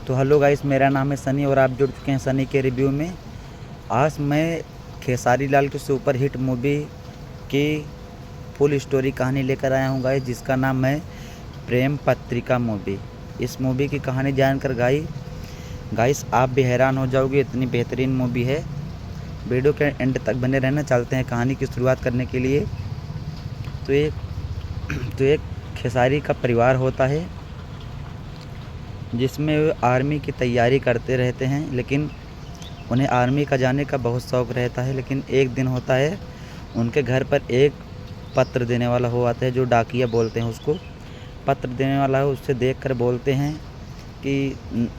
तो hello guys, मेरा नाम है सनी और आप जुड़ चुके हैं सनी के रिव्यू में। आज मैं खेसारी लाल की सुपर हिट मूवी की फुल स्टोरी कहानी लेकर आया हूँ गाइस, जिसका नाम है प्रेम पत्रिका मूवी। इस मूवी की कहानी जानकर गाइस आप भी हैरान हो जाओगे, इतनी बेहतरीन मूवी है। वीडियो के एंड तक बने रहना। चलते हैं कहानी की शुरुआत करने के लिए। तो एक खेसारी का परिवार होता है जिसमें वे आर्मी की तैयारी करते रहते हैं, लेकिन उन्हें आर्मी का जाने का बहुत शौक़ रहता है। लेकिन एक दिन होता है, उनके घर पर एक पत्र देने वाला हो आता है, जो डाकिया बोलते हैं उसको। पत्र देने वाला है, उससे देखकर बोलते हैं कि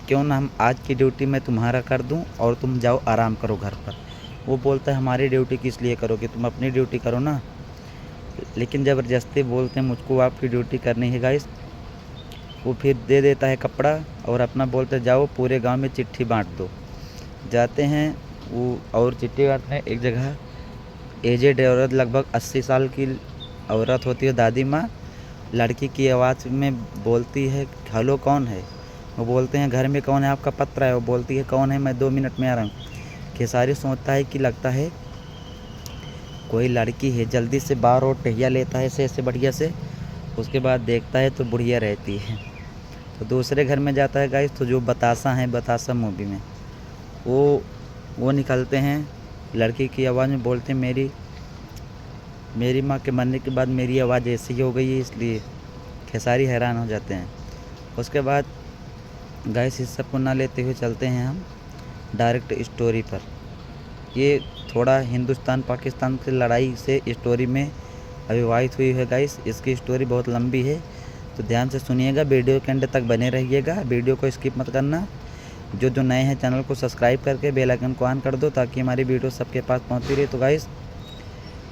क्यों ना हम आज की ड्यूटी मैं तुम्हारा कर दूं और तुम जाओ आराम करो घर पर। वो बोलता है हमारी ड्यूटी किस लिए करोगे, तुम अपनी ड्यूटी करो ना। लेकिन ज़बरदस्ती बोलते हैं मुझको आपकी ड्यूटी करनी है गाइस। वो फिर दे देता है कपड़ा और अपना बोलते जाओ पूरे गांव में चिट्ठी बांट दो। जाते हैं वो और चिट्ठी बांटने एक जगह। एजेड औरत, लगभग 80 साल की औरत होती है, दादी माँ। लड़की की आवाज़ में बोलती है हेलो कौन है। वो बोलते हैं घर में कौन है, आपका पत्र है। वो बोलती है कौन है, मैं 2 मिनट में आ रहा हूँ। खेसारी सोचता है कि लगता है कोई लड़की है, जल्दी से बाहर और टहिया लेता है ऐसे बढ़िया से। उसके बाद देखता है तो बुढ़िया रहती है। तो दूसरे घर में जाता है गाइस, तो जो बतासा है, बतासा मूवी में वो निकलते हैं। लड़की की आवाज़ में बोलते हैं मेरी माँ के मरने के बाद मेरी आवाज़ ऐसी ही हो गई है, इसलिए खेसारी हैरान हो जाते हैं। उसके बाद गाइस इस सब को ना लेते हुए चलते हैं हम डायरेक्ट स्टोरी पर। ये थोड़ा हिंदुस्तान पाकिस्तान की लड़ाई से स्टोरी में अविवाहित हुई है गाइस। इसकी स्टोरी बहुत लंबी है, तो ध्यान से सुनिएगा, वीडियो के एंड तक बने रहिएगा। वीडियो को स्किप मत करना। जो नए हैं चैनल को सब्सक्राइब करके बेल आइकन को ऑन कर दो, ताकि हमारी वीडियो सबके पास पहुंचती रहे। तो गाइस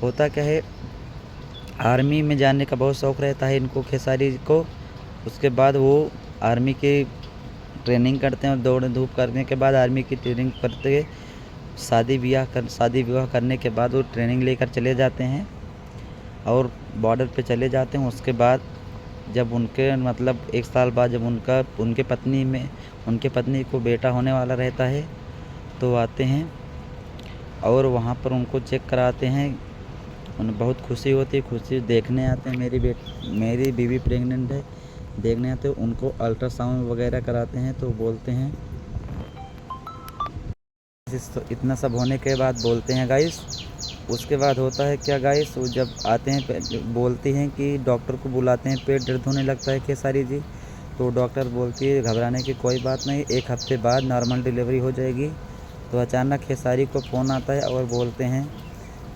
होता क्या है, आर्मी में जाने का बहुत शौक़ रहता है इनको, खेसारी को। उसके बाद वो आर्मी की ट्रेनिंग करते हैं और दौड़ धूप करने के बाद आर्मी की ट्रेनिंग करते शादी विवाह करने के बाद वो ट्रेनिंग लेकर चले जाते हैं और बॉर्डर पे चले जाते हैं। उसके बाद जब उनके मतलब 1 साल बाद जब उनके पत्नी को बेटा होने वाला रहता है, तो आते हैं और वहाँ पर उनको चेक कराते हैं। उन्हें बहुत खुशी होती है, खुशी देखने आते हैं मेरी बीवी प्रेग्नेंट है, देखने आते हैं। उनको अल्ट्रासाउंड वगैरह कराते हैं, तो बोलते हैं इतना सब होने के बाद बोलते हैं गाइस। उसके बाद होता है क्या गाइस, वो जब आते हैं बोलती हैं कि डॉक्टर को बुलाते हैं, पेट दर्द होने लगता है खेसारी जी। तो डॉक्टर बोलती है घबराने की कोई बात नहीं, 1 हफ्ते बाद नॉर्मल डिलीवरी हो जाएगी। तो अचानक खेसारी को फ़ोन आता है और बोलते हैं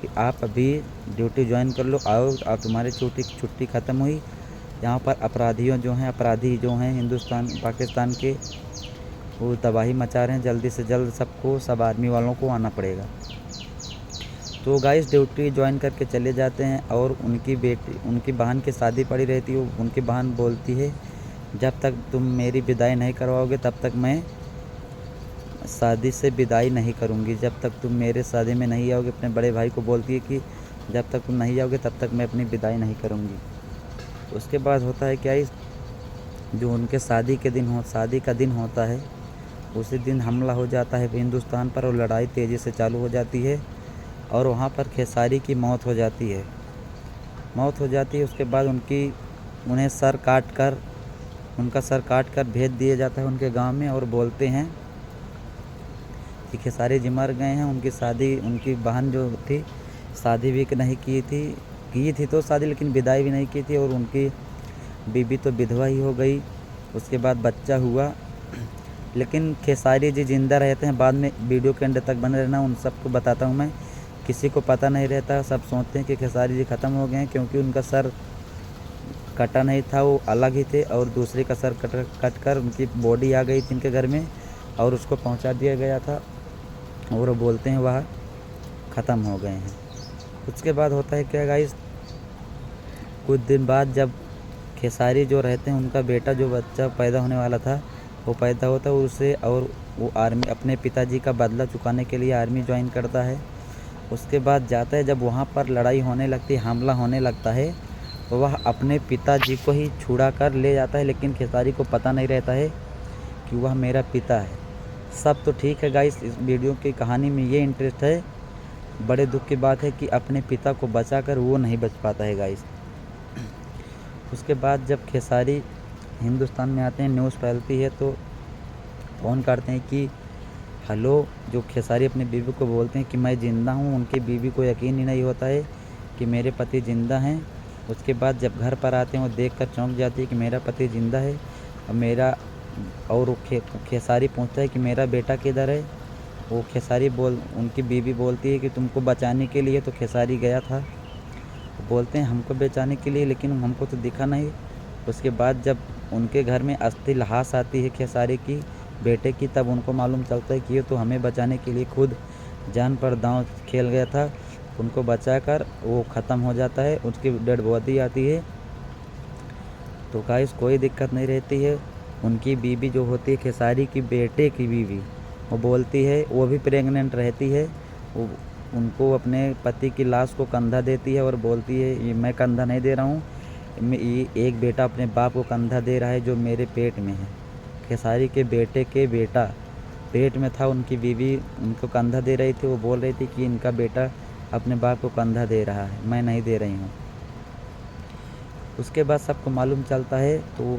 कि आप अभी ड्यूटी ज्वाइन कर लो, आओ आप तुम्हारी छुट्टी ख़त्म हुई। यहाँ पर अपराधी जो हैं हिंदुस्तान पाकिस्तान के, वो तबाही मचा रहे हैं। जल्दी से जल्द सब आर्मी वालों को आना पड़ेगा। तो गाइस ड्यूटी ज्वाइन करके चले जाते हैं और उनकी बहन की शादी पड़ी रहती है। उनकी बहन बोलती है जब तक तुम मेरी विदाई नहीं करवाओगे तब तक मैं शादी से विदाई नहीं करूँगी, जब तक तुम मेरे शादी में नहीं आओगे। अपने बड़े भाई को बोलती है कि जब तक तुम नहीं आओगे तब तक मैं अपनी विदाई नहीं करूँगी। उसके बाद होता है क्या, जो उनके शादी का दिन होता है, उसी दिन हमला हो जाता है हिंदुस्तान पर और लड़ाई तेज़ी से चालू हो जाती है और वहाँ पर खेसारी की मौत हो जाती है। उसके बाद उनका सर काट कर भेज दिया जाता है उनके गांव में और बोलते हैं कि खेसारी जी मर गए हैं। उनकी बहन जो थी शादी भी नहीं की थी तो शादी, लेकिन विदाई भी नहीं की थी और उनकी बीबी तो विधवा ही हो गई। उसके बाद बच्चा हुआ, लेकिन खेसारी जी जिंदा रहते हैं। बाद में वीडियो के एंड तक बने रहना, उन सबको बताता हूँ मैं। किसी को पता नहीं रहता, सब सोचते हैं कि खेसारी जी ख़त्म हो गए हैं, क्योंकि उनका सर कटा नहीं था, वो अलग ही थे और दूसरे का सर कट कर उनकी बॉडी आ गई थी इनके घर में और उसको पहुंचा दिया गया था और वो बोलते हैं वह ख़त्म हो गए हैं। उसके बाद होता है क्या गाइस, कुछ दिन बाद जब खेसारी जो रहते हैं, उनका बेटा जो बच्चा पैदा होने वाला था वो पैदा होता है उसे, और वो आर्मी अपने पिताजी का बदला चुकाने के लिए आर्मी ज्वाइन करता है। उसके बाद जाता है, जब वहाँ पर लड़ाई होने लगती है, हमला होने लगता है, तो वह अपने पिताजी को ही छुड़ा कर ले जाता है। लेकिन खेसारी को पता नहीं रहता है कि वह मेरा पिता है। सब तो ठीक है गाइस, इस वीडियो की कहानी में ये इंटरेस्ट है, बड़े दुख की बात है कि अपने पिता को बचाकर वो नहीं बच पाता है गाइस। उसके बाद जब खेसारी हिंदुस्तान में आते हैं, न्यूज़ फैलती है तो फ़ोन करते हैं कि हेलो, जो खेसारी अपनी बीवी को बोलते हैं कि मैं ज़िंदा हूँ। उनकी बीवी को यकीन ही नहीं होता है कि मेरे पति ज़िंदा हैं। उसके बाद जब घर पर आते हैं वो देखकर चौंक जाती है कि मेरा पति ज़िंदा है और खेसारी पूछता है कि मेरा बेटा किधर है। वो उनकी बीवी बोलती है कि तुमको बचाने के लिए तो खेसारी गया था। बोलते हैं हमको बचाने के लिए, लेकिन हमको तो दिखा नहीं। उसके बाद जब उनके घर में अस्थि लाश आती है खेसारी की बेटे की, तब उनको मालूम चलता है कि ये तो हमें बचाने के लिए खुद जान पर दांव खेल गया था। उनको बचाकर वो ख़त्म हो जाता है, उसकी डेड बॉडी आती है। तो गाइस कोई दिक्कत नहीं रहती है। उनकी बीवी जो होती है खेसारी की बेटे की बीवी, वो बोलती है, वो भी प्रेग्नेंट रहती है। वो उनको अपने पति की लाश को कंधा देती है और बोलती है ये मैं कंधा नहीं दे रहा हूँ, ये एक बेटा अपने बाप को कंधा दे रहा है जो मेरे पेट में है। खेसारी के बेटे के बेटा पेट में था, उनकी बीवी उनको कंधा दे रही थी। वो बोल रही थी कि इनका बेटा अपने बाप को कंधा दे रहा है, मैं नहीं दे रही हूँ। उसके बाद सबको मालूम चलता है तो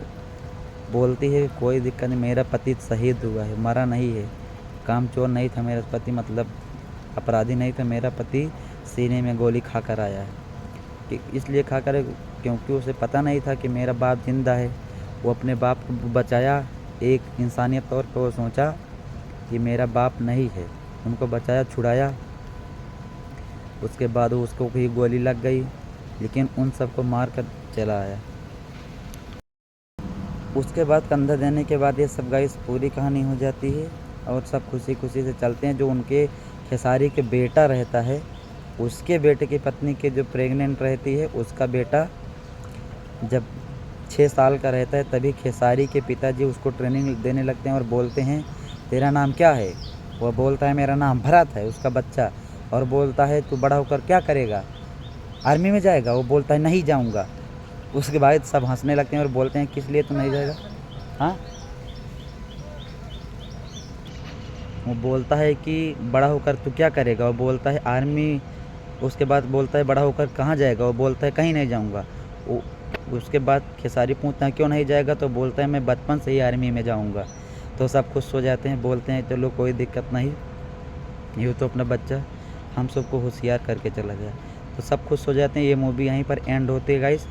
बोलती है कोई दिक्कत नहीं, मेरा पति शहीद हुआ है, मरा नहीं है, कामचोर नहीं था मेरा पति, मतलब अपराधी नहीं था मेरा पति, सीने में गोली खाकर आया है। कि इसलिए खाकर क्योंकि उसे पता नहीं था कि मेरा बाप ज़िंदा है। वो अपने बाप को बचाया, एक इंसानियत तौर पर वो सोचा कि मेरा बाप नहीं है, उनको बचाया, छुड़ाया। उसके बाद उसको भी गोली लग गई, लेकिन उन सबको मार कर चला आया। उसके बाद कंधा देने के बाद ये सब गाइस पूरी कहानी हो जाती है और सब खुशी खुशी से चलते हैं। जो उनके खेसारी के बेटा रहता है, उसके बेटे की पत्नी के जो प्रेग्नेंट रहती है, उसका बेटा जब 6 साल का रहता है तभी खेसारी के पिताजी उसको ट्रेनिंग देने लगते हैं और बोलते हैं तेरा नाम क्या है। वह बोलता है मेरा नाम भरत है, उसका बच्चा। और बोलता है तू बड़ा होकर क्या करेगा, आर्मी में जाएगा। वो बोलता है नहीं जाऊंगा। उसके बाद सब हंसने लगते हैं और बोलते हैं किस लिए तू नहीं जाएगा। हाँ, वो बोलता है कि बड़ा होकर तू क्या करेगा। वो बोलता है आर्मी। उसके बाद बोलता है बड़ा होकर कहाँ जाएगा। वो बोलता है कहीं नहीं जाऊंगा। उसके बाद खेसारी पूछता है क्यों नहीं जाएगा, तो बोलता है मैं बचपन से ही आर्मी में जाऊंगा। तो सब खुश हो जाते हैं, बोलते हैं चलो कोई दिक्कत नहीं, ये तो अपना बच्चा हम सबको होशियार करके चला गया। तो सब खुश हो जाते हैं। ये मूवी यहीं पर एंड होती है गाइस।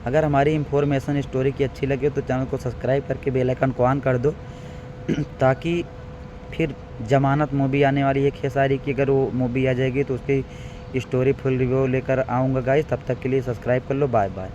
अगर हमारी इन्फॉर्मेशन स्टोरी की अच्छी लगे तो चैनल को सब्सक्राइब करके बेल आइकन को ऑन कर दो ताकि फिर जमानत मूवी आने वाली है खेसारी की, अगर वो मूवी आ जाएगी तो उसकी स्टोरी फुल रिव्यू लेकर आऊँगा गाइस। तब तक के लिए सब्सक्राइब कर लो। Bye bye.